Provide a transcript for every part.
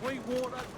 Sweetwater.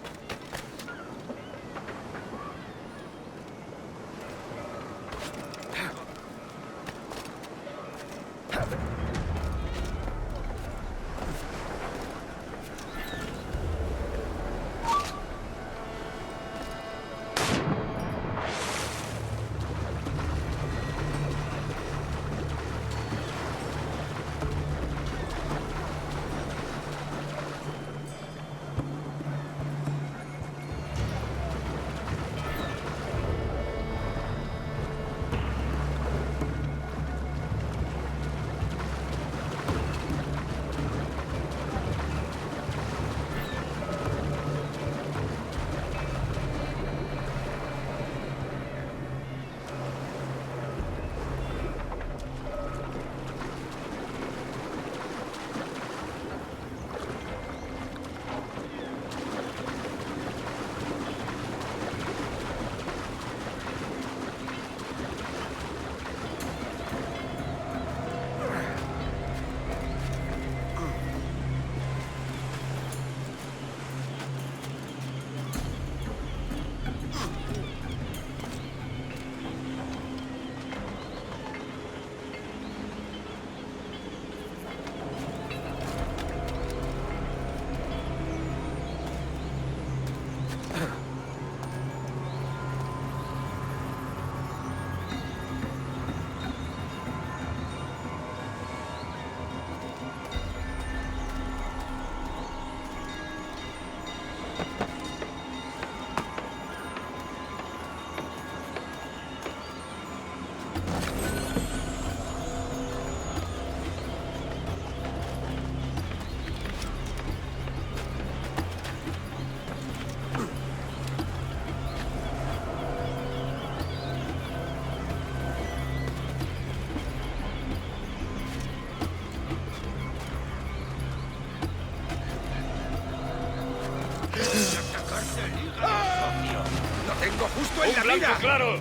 ¡Lo tengo justo en la blanco mira! claro!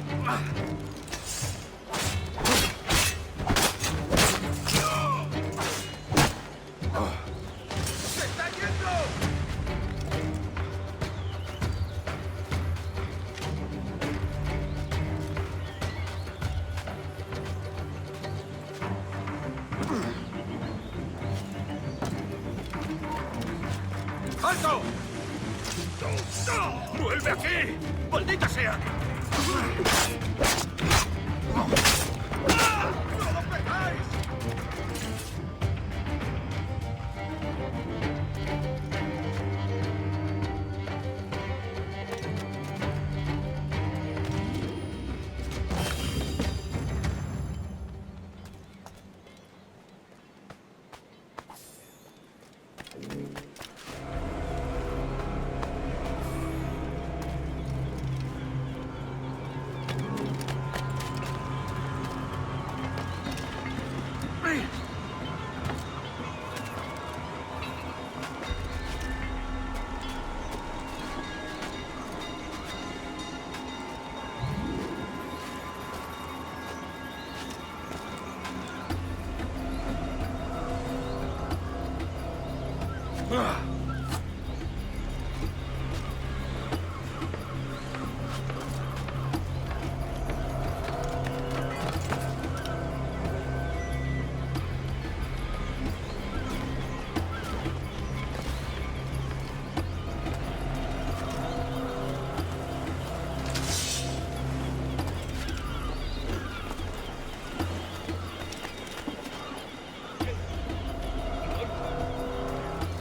¡Se está yendo! ¡Alto! ¡Vuelve aquí! ¡Maldita sea! ¡No lo pegáis!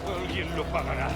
Alguien lo pagará.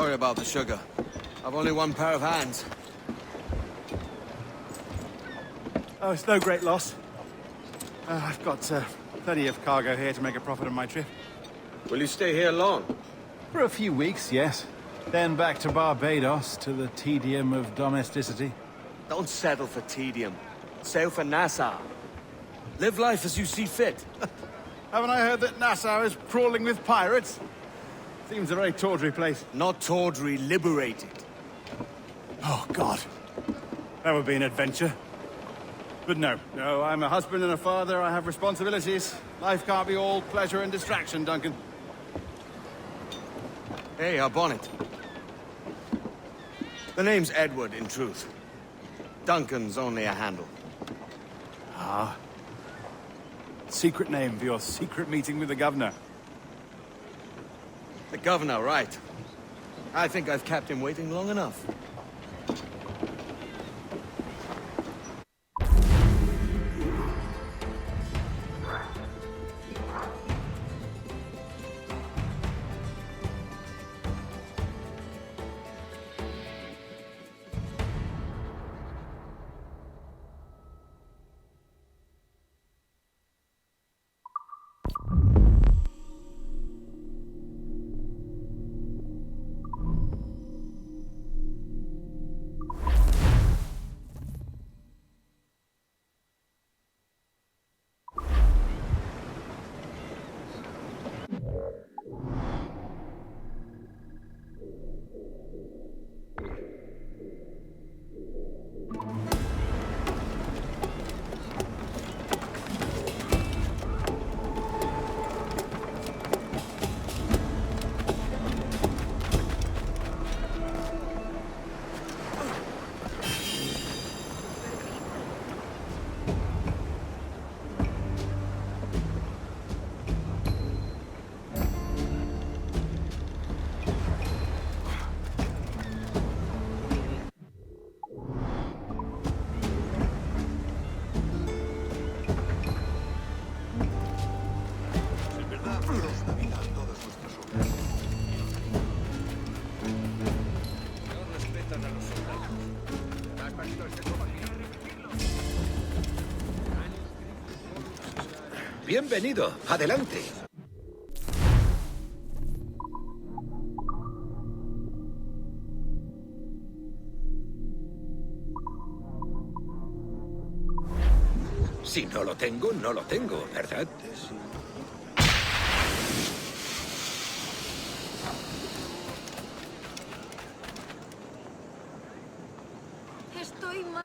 Sorry about the sugar. I've only one pair of hands. Oh, it's no great loss. I've got plenty of cargo here to make a profit on my trip. Will you stay here long? For a few weeks, yes. Then back to Barbados, to the tedium of domesticity. Don't settle for tedium. Sail for Nassau. Live life as you see fit. Haven't I heard that Nassau is crawling with pirates? Seems a very tawdry place. Not tawdry, liberated. Oh, God. That would be an adventure. But no, I'm a husband and a father. I have responsibilities. Life can't be all pleasure and distraction, Duncan. Hey, our bonnet. The name's Edward, in truth. Duncan's only a handle. Ah. Secret name for your secret meeting with the governor. The governor, right. I think I've kept him waiting long enough. Bienvenido. Adelante. Si no lo tengo, no lo tengo, ¿verdad? Estoy mal.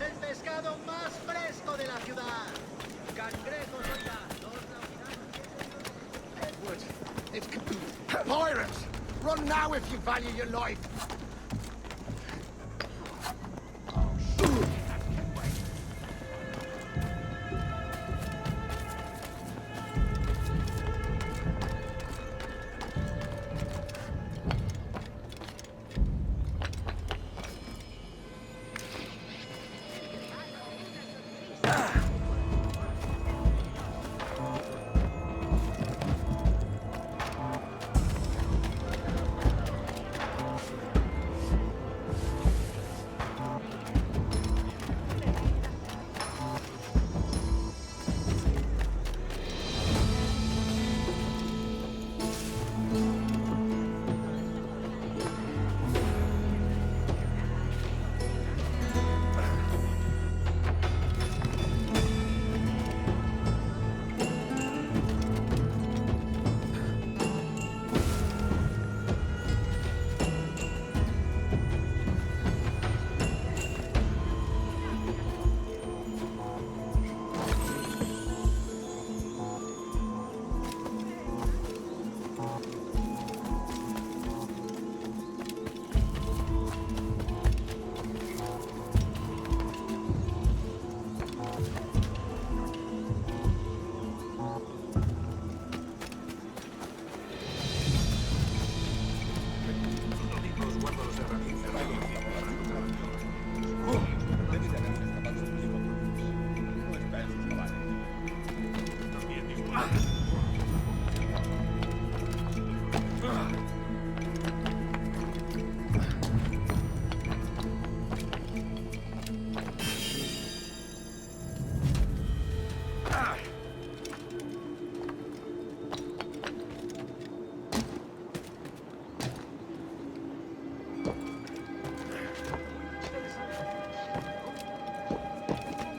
El pescado más fresco de la ciudad. Cangrejos, oiga. Edward, it's pirates! Run now if you value your life!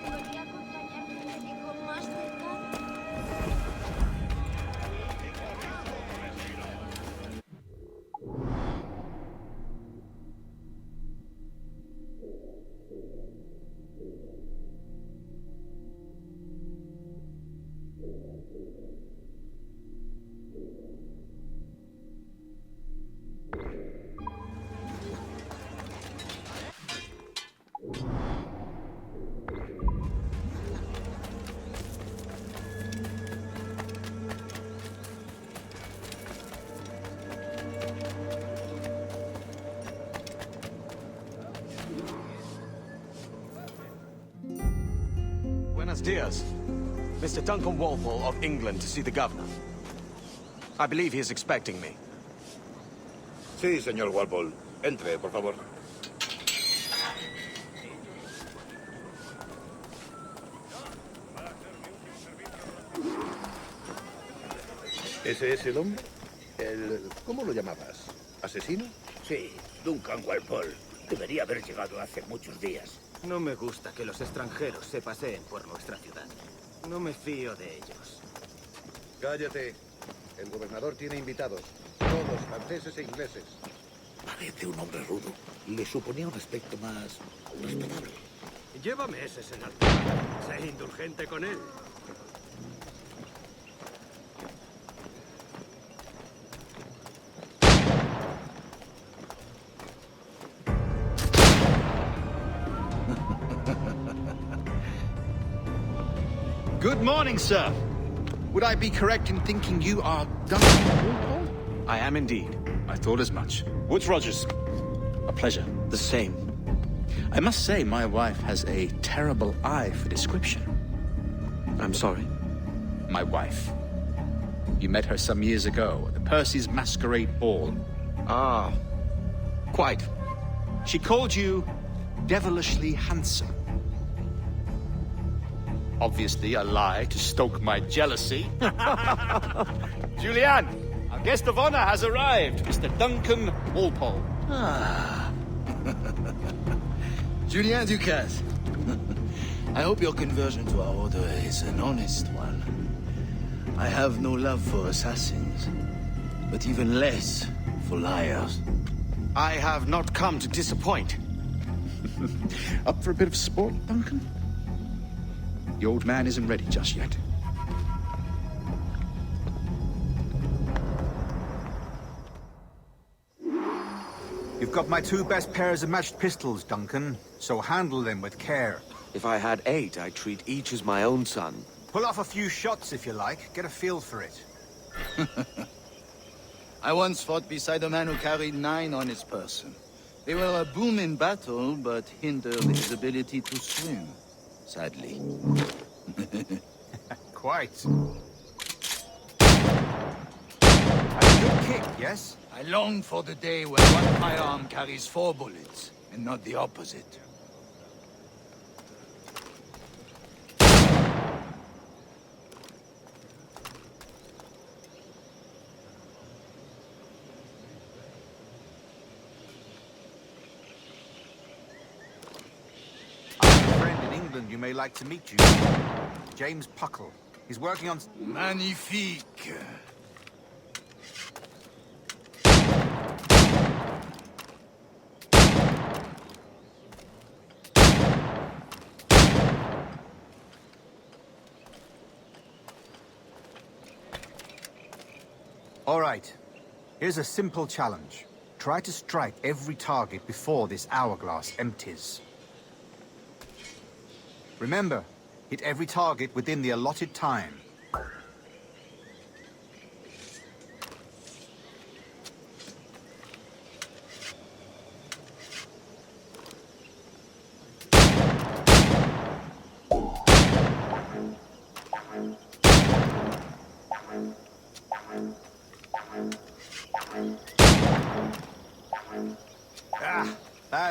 ¿Podría acompañarme con más cercano? Buenos dias. Mr. Duncan Walpole of England to see the governor. I believe he is expecting me. Sí, señor Walpole. Entre, por favor. ¿Ese es el hombre? ¿Cómo lo llamabas? ¿Asesino? Sí, Duncan Walpole. Debería haber llegado hace muchos días. No me gusta que los extranjeros se paseen por nuestra ciudad. No me fío de ellos. Cállate. El gobernador tiene invitados. Todos franceses e ingleses. Parece un hombre rudo. Le suponía un aspecto más respetable. Llévame ese senador. Sé indulgente con él. Good morning, sir. Would I be correct in thinking you are Duncan Walpole? I am indeed. I thought as much. Woods Rogers. A pleasure. The same. I must say, my wife has a terrible eye for description. I'm sorry. My wife. You met her some years ago at the Percy's Masquerade Ball. Ah, quite. She called you devilishly handsome. Obviously a lie to stoke my jealousy. Julianne, our guest of honor has arrived, Mr. Duncan Walpole. Ah. Julien Ducasse. I hope your conversion to our order is an honest one. I have no love for assassins, but even less for liars. I have not come to disappoint. Up for a bit of sport, Duncan? The old man isn't ready just yet. You've got my two best pairs of matched pistols, Duncan, so handle them with care. If I had 8, I'd treat each as my own son. Pull off a few shots if you like, get a feel for it. I once fought beside a man who carried 9 on his person. They were a boom in battle, but hindered his ability to swim, sadly. Quite. A good kick, yes? I long for the day when one firearm carries 4 bullets, and not the opposite. I have a friend in England you may like to meet you. James Puckle. He's working on... Magnifique. All right. Here's a simple challenge. Try to strike every target before this hourglass empties. Remember, hit every target within the allotted time.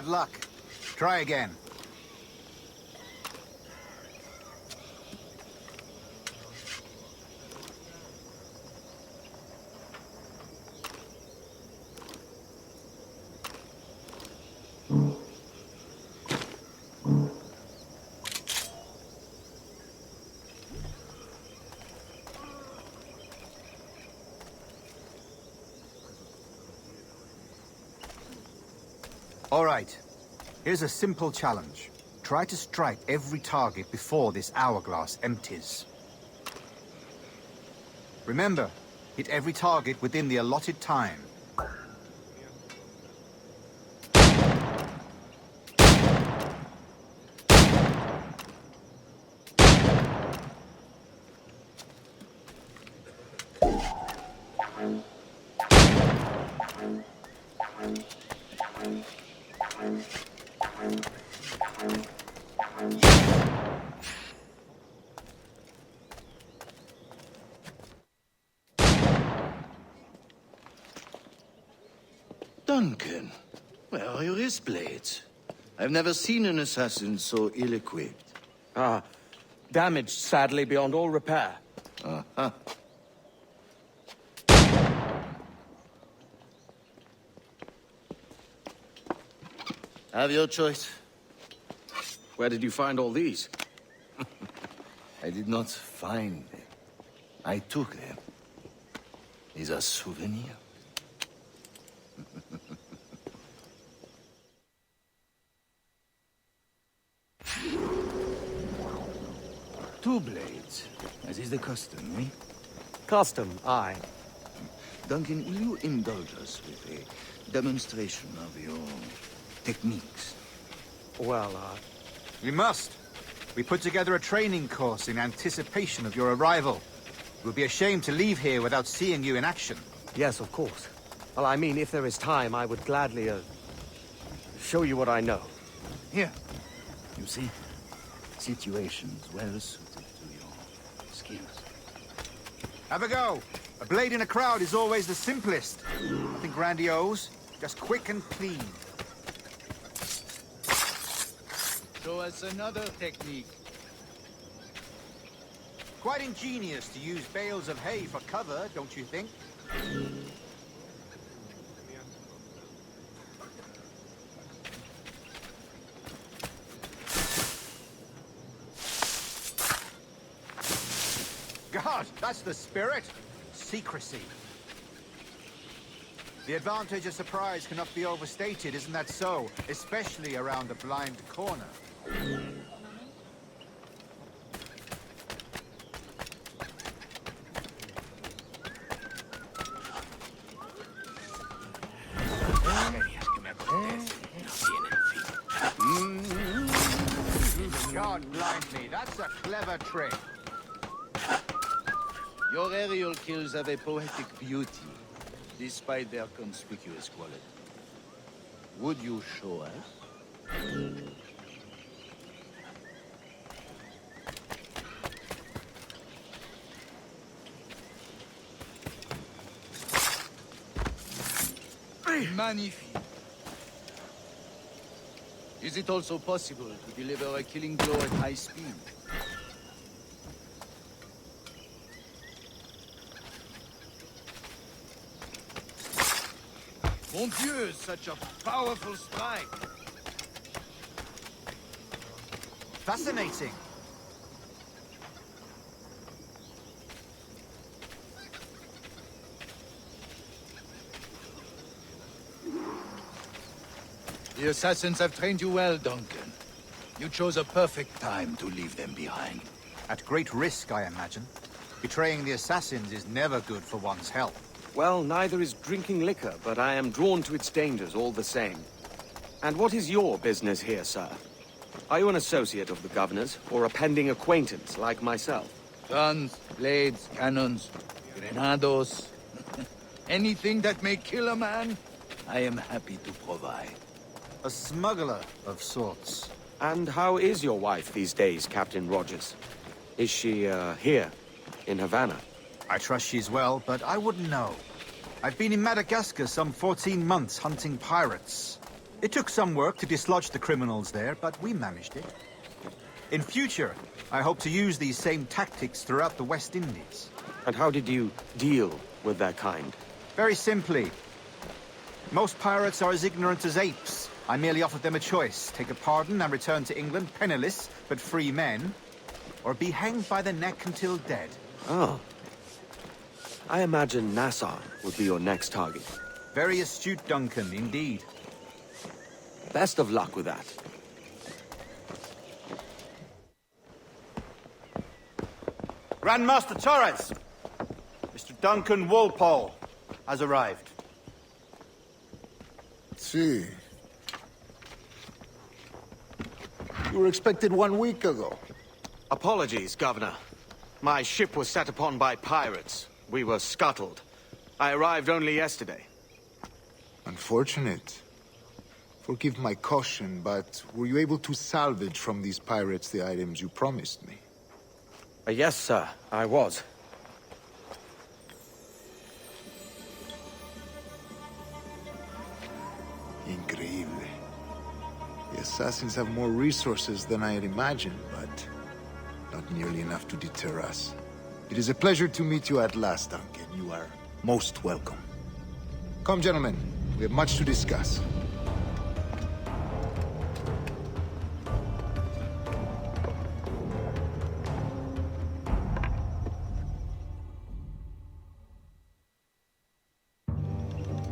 bad luck. Try again. All right. Here's a simple challenge. Try to strike every target before this hourglass empties. Remember, hit every target within the allotted time. Duncan, where are your wrist blades? I've never seen an assassin so ill-equipped. Ah, damaged sadly beyond all repair. Uh-huh. Have your choice. Where did you find all these? I did not find them. I took them. Is a souvenir. Two blades, as is the custom, eh? Custom, aye. Duncan, will you indulge us with a demonstration of your techniques? Well, We must. We put together a training course in anticipation of your arrival. It would be a shame to leave here without seeing you in action. yes, of course. Well, I mean, if there is time, I would gladly, show you what I know. Here. You see? Situations well suited to your skills. Have a go. A blade in a crowd is always the simplest. Nothing grandiose, just quick and clean. Show us another technique. Quite ingenious to use bales of hay for cover, don't you think? God, that's the spirit. Secrecy. The advantage of surprise cannot be overstated, isn't that so? Especially around a blind corner. God blind me, that's a clever trick. Your aerial kills have a poetic beauty, despite their conspicuous quality. Would you show us? Magnifique. Is it also possible to deliver a killing blow at high speed? Mon Dieu, such a powerful strike! Fascinating. The assassins have trained you well, Duncan. You chose a perfect time to leave them behind. At great risk, I imagine. Betraying the assassins is never good for one's health. Well, neither is drinking liquor, but I am drawn to its dangers all the same. And what is your business here, sir? Are you an associate of the governor's, or a pending acquaintance like myself? Guns, blades, cannons, grenados. Anything that may kill a man, I am happy to provide. A smuggler of sorts. And how is your wife these days, Captain Rogers? Is she, here, in Havana? I trust she's well, but I wouldn't know. I've been in Madagascar some 14 months hunting pirates. It took some work to dislodge the criminals there, but we managed it. In future, I hope to use these same tactics throughout the West Indies. And how did you deal with their kind? Very simply. Most pirates are as ignorant as apes. I merely offered them a choice. Take a pardon and return to England penniless, but free men. Or be hanged by the neck until dead. Oh. I imagine Nassau would be your next target. Very astute, Duncan, indeed. Best of luck with that. Grandmaster Torres! Mr. Duncan Walpole has arrived. See. You were expected 1 week ago. Apologies, Governor. My ship was set upon by pirates. We were scuttled. I arrived only yesterday. Unfortunate. Forgive my caution, but were you able to salvage from these pirates the items you promised me? Yes, sir, I was. Increíble. The assassins have more resources than I had imagined, but not nearly enough to deter us. It is a pleasure to meet you at last, Duncan. You are most welcome. Come, gentlemen. We have much to discuss.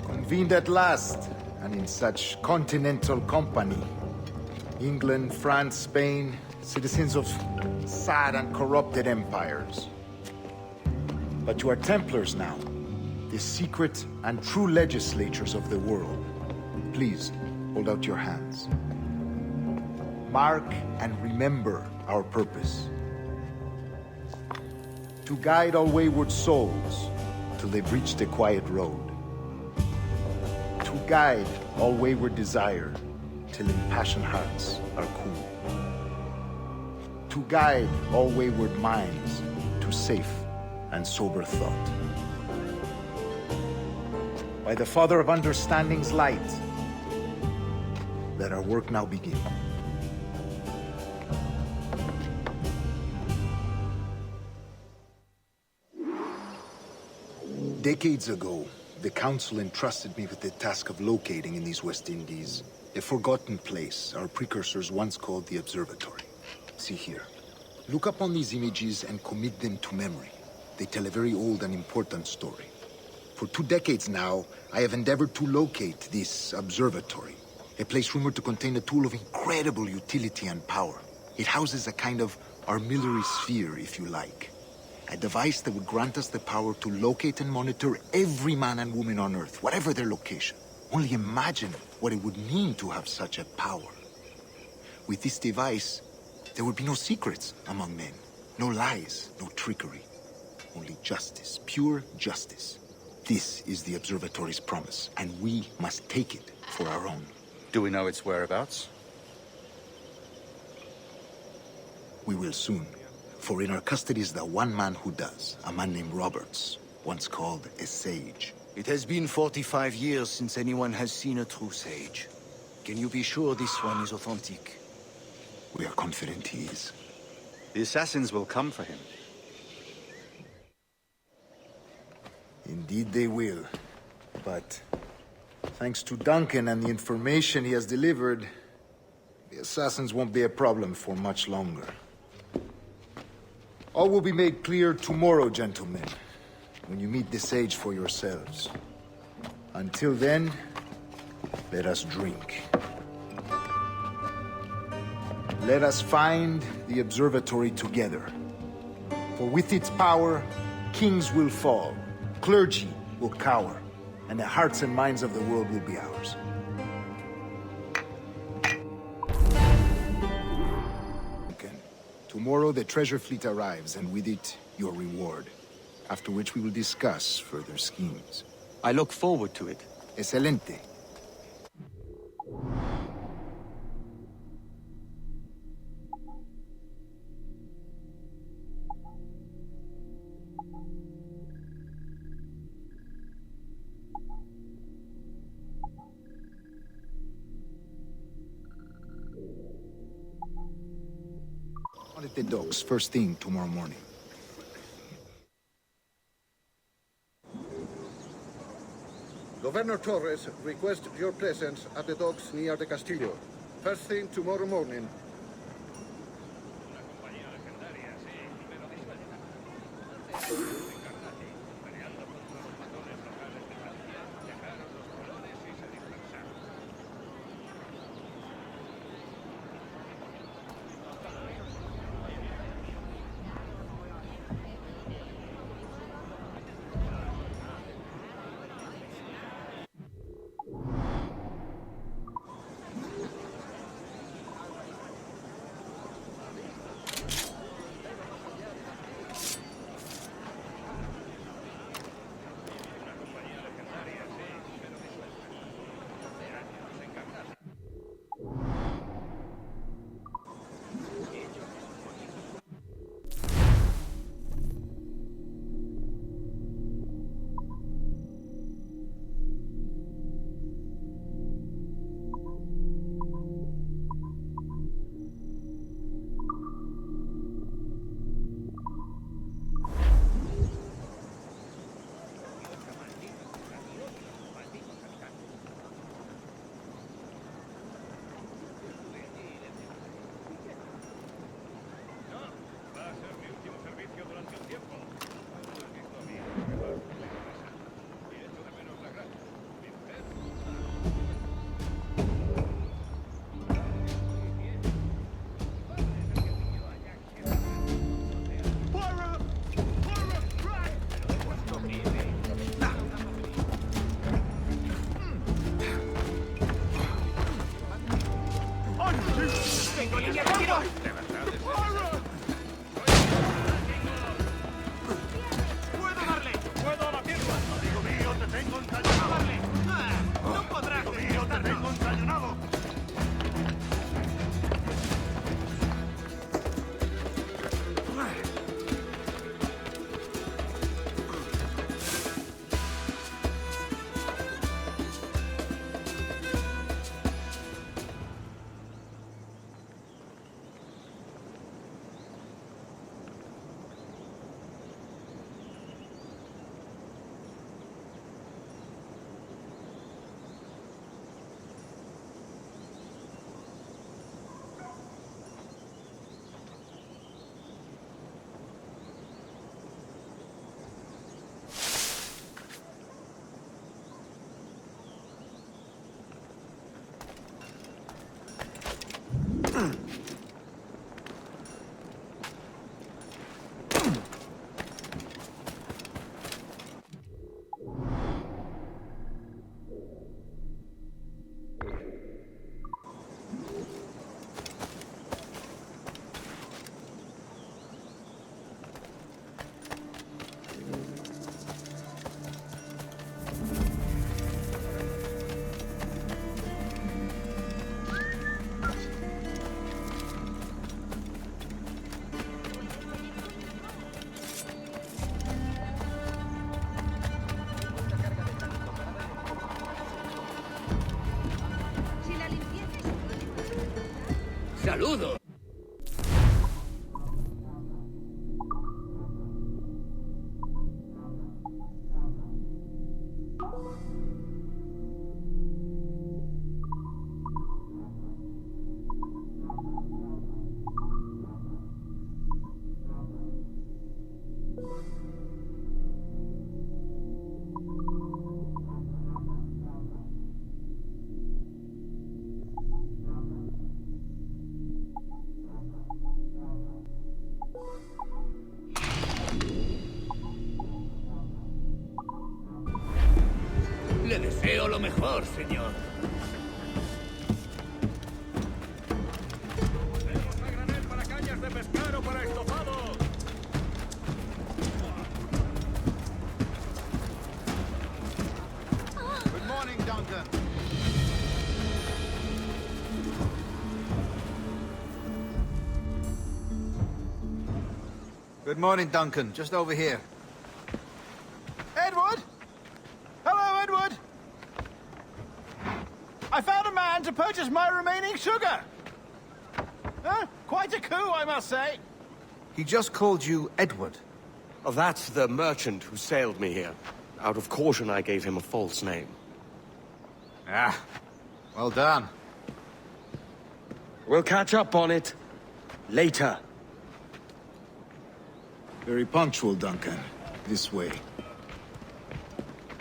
Convened at last, and in such continental company. England, France, Spain, citizens of sad and corrupted empires. But you are Templars now, the secret and true legislators of the world. Please, hold out your hands. Mark and remember our purpose. To guide all wayward souls till they've reached a quiet road. To guide all wayward desire till impassioned hearts are cool. To guide all wayward minds to safe and sober thought. By the Father of Understanding's light, let our work now begin. Decades ago, the Council entrusted me with the task of locating in these West Indies a forgotten place our precursors once called the Observatory. See here. Look up on these images and commit them to memory. They tell a very old and important story. For 2 decades now, I have endeavored to locate this observatory, a place rumored to contain a tool of incredible utility and power. It houses a kind of armillary sphere, if you like. A device that would grant us the power to locate and monitor every man and woman on Earth, whatever their location. Only imagine what it would mean to have such a power. With this device, there would be no secrets among men, no lies, no trickery. Only justice, pure justice. This is the Observatory's promise, and we must take it for our own. Do we know its whereabouts? We will soon. For in our custody is the one man who does, a man named Roberts, once called a sage. It has been 45 years since anyone has seen a true sage. Can you be sure this one is authentic? We are confident he is. The assassins will come for him. Indeed they will. But thanks to Duncan and the information he has delivered, the assassins won't be a problem for much longer. All will be made clear tomorrow, gentlemen, when you meet the sage for yourselves. Until then, let us drink. Let us find the observatory together. For with its power, kings will fall, clergy will cower, and the hearts and minds of the world will be ours. Tomorrow the treasure fleet arrives, and with it, your reward. After which we will discuss further schemes. I look forward to it. Excelente. the docks first thing tomorrow morning. Governor Torres requests your presence at the docks near the Castillo. First thing tomorrow morning. ¡Saludos! Le deseo lo mejor, señor. Tenemos a granel para cañas de pescar o para estofados. Good morning, Duncan. Good morning, Duncan. Just over here. Edward! Hello, Edward! I found a man to purchase my remaining sugar! Huh? Quite a coup, I must say. He just called you Edward. Oh, that's the merchant who sailed me here. Out of caution, I gave him a false name. Ah, well done. We'll catch up on it later. Very punctual, Duncan. This way.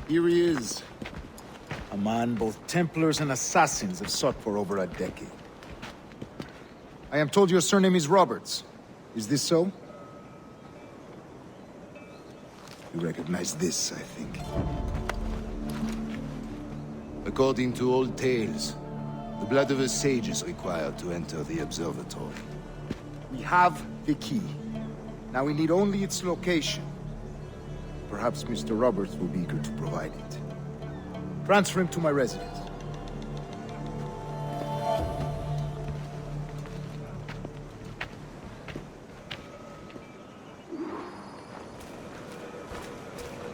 Here he is. A man both Templars and Assassins have sought for over a decade. I am told your surname is Roberts. Is this so? You recognize this, I think. According to old tales, the blood of a sage is required to enter the observatory. We have the key. Now we need only its location. Perhaps Mr. Roberts will be eager to provide it. Transfer him to my residence.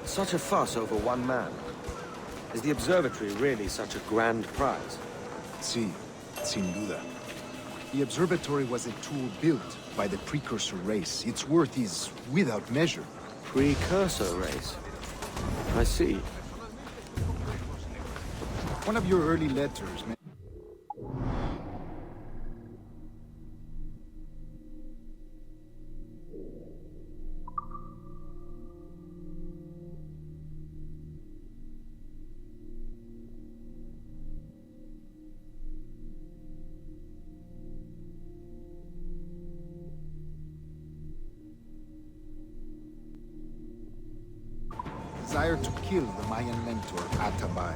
Such a fuss over one man. Is the observatory really such a grand prize? Sí, sin duda. The observatory was a tool built by the precursor race. Its worth is without measure. Precursor race? I see. One of your early letters... desire to kill the Mayan mentor, Atabay.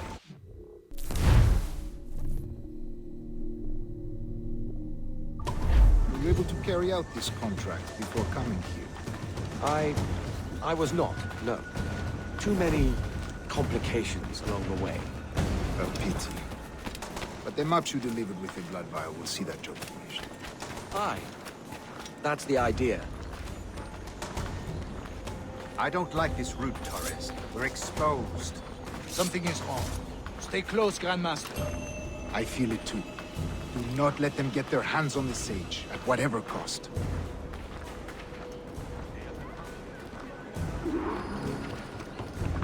Were you able to carry out this contract before coming here? I was not, no. Too many complications along the way. A pity. But the maps you delivered with the blood vial will see that job finished. Aye. That's the idea. I don't like this route, Torres. We're exposed. Something is wrong. Stay close, Grandmaster. I feel it too. Do not let them get their hands on the sage, at whatever cost.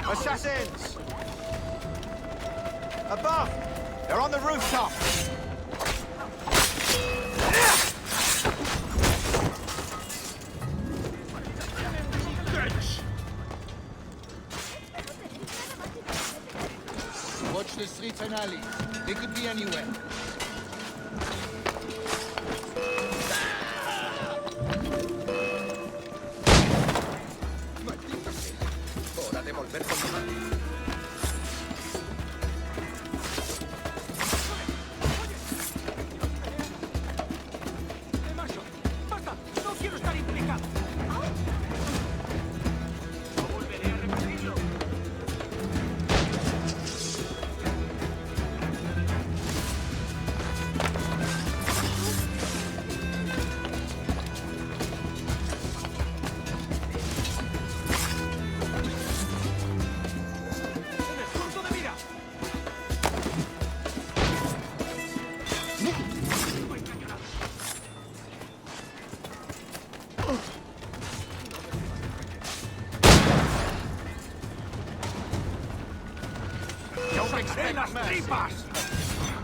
Assassins! Above! They're on the rooftop! Watch the streets and alleys. They could be anywhere.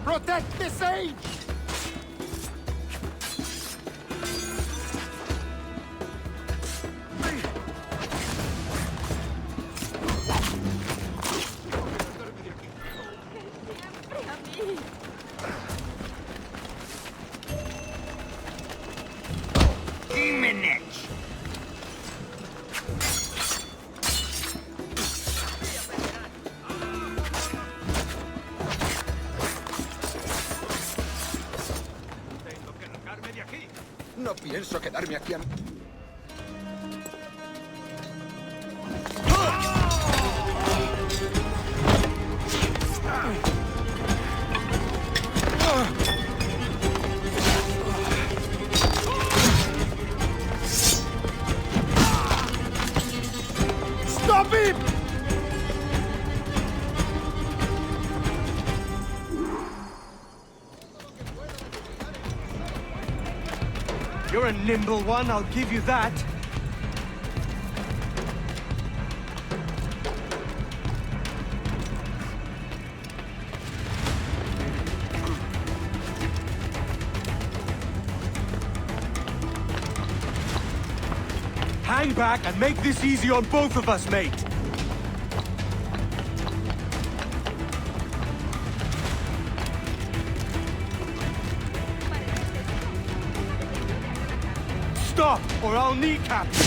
Protect the sage! No pienso quedarme aquí a... Stop him! You're a nimble one, I'll give you that. Hang back and make this easy on both of us, mate. Stop, or I'll kneecap you!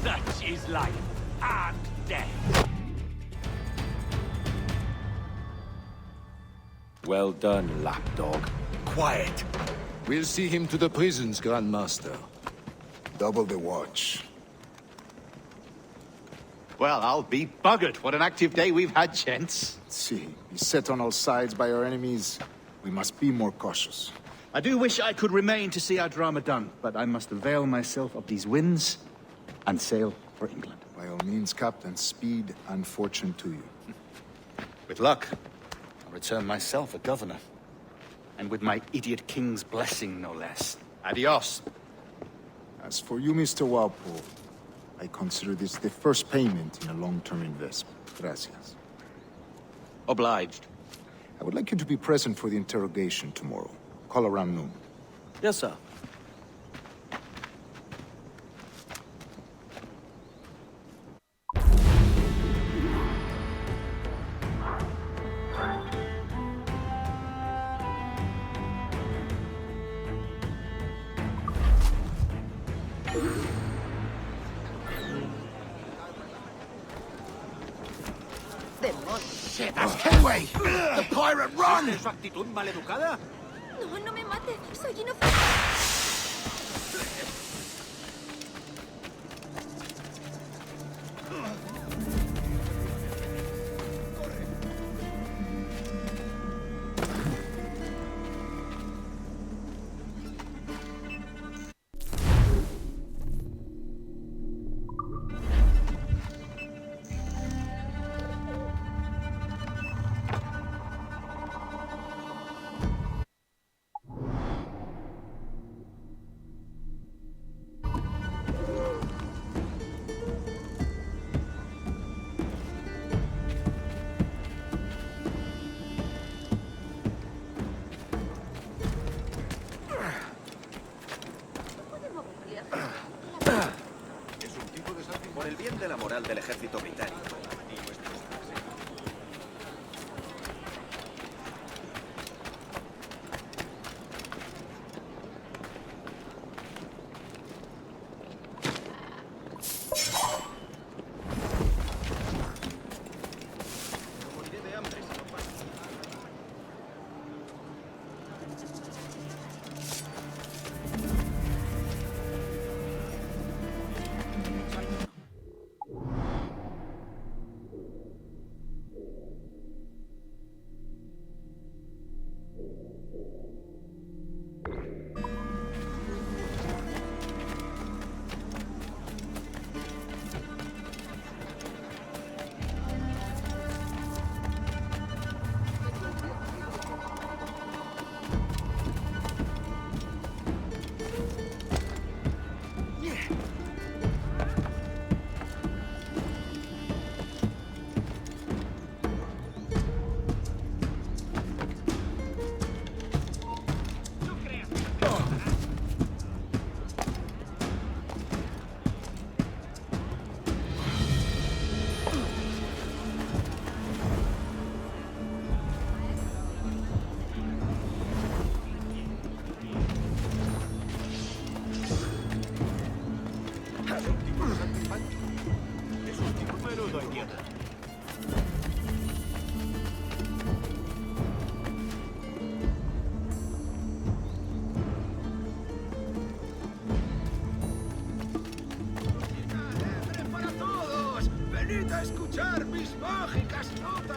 Such is life and death. Well done, lapdog. Quiet. We'll see him to the prisons, Grandmaster. Double the watch. Well, I'll be buggered. What an active day we've had, gents. See, beset on all sides by our enemies, we must be more cautious. I do wish I could remain to see our drama done, but I must avail myself of these winds and sail for England. By all means, Captain, speed and fortune to you. With luck, I'll return myself a governor. And with my idiot king's blessing, no less. Adios. As for you, Mr. Walpole, I consider this the first payment in a long-term investment. Gracias. Obliged. I would like you to be present for the interrogation tomorrow. Call around noon. Yes, sir. Shit, that's Kenway! The pirate run! ¿Es su actitud maleducada? No, no me mate. Soy inocente. Por el bien de la moral del ejército británico. mis mágicas notas!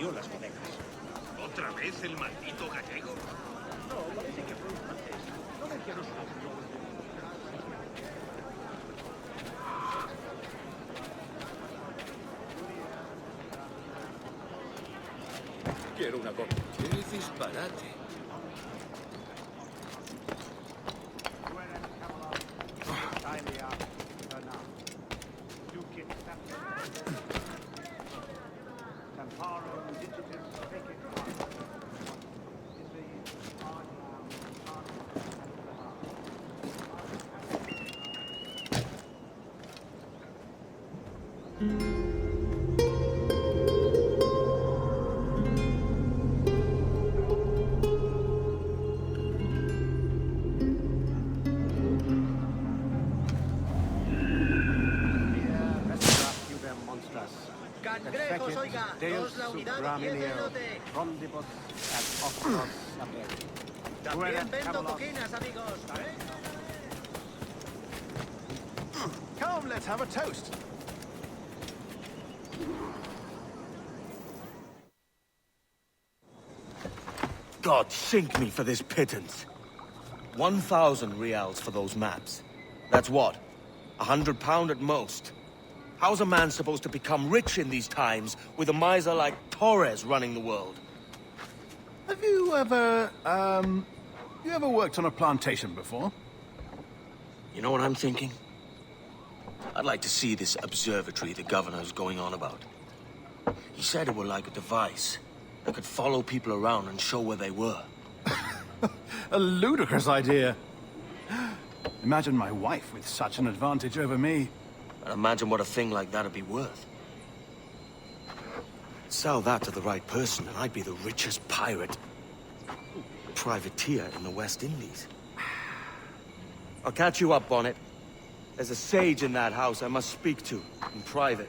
Las bodegas. ¿Otra vez el maldito gallego? No, parece que fue antes. No mencionó su nombre. Quiero una copa. ¡Qué disparate! Cangrejos, oiga, dos la unidad y 10 el lote. También vendo coquinas, amigos. Come, let's have a toast. God sink me for this pittance. 1,000 reals for those maps. That's what? £100 at most. How's a man supposed to become rich in these times with a miser like Torres running the world? Have you ever worked on a plantation before? You know what I'm thinking? I'd like to see this observatory the governor's going on about. He said it were like a device that could follow people around and show where they were. A ludicrous idea. Imagine my wife with such an advantage over me. But imagine what a thing like that'd be worth. Sell that to the right person and I'd be the richest pirate, privateer in the West Indies. I'll catch you up, Bonnet. There's a sage in that house I must speak to, in private.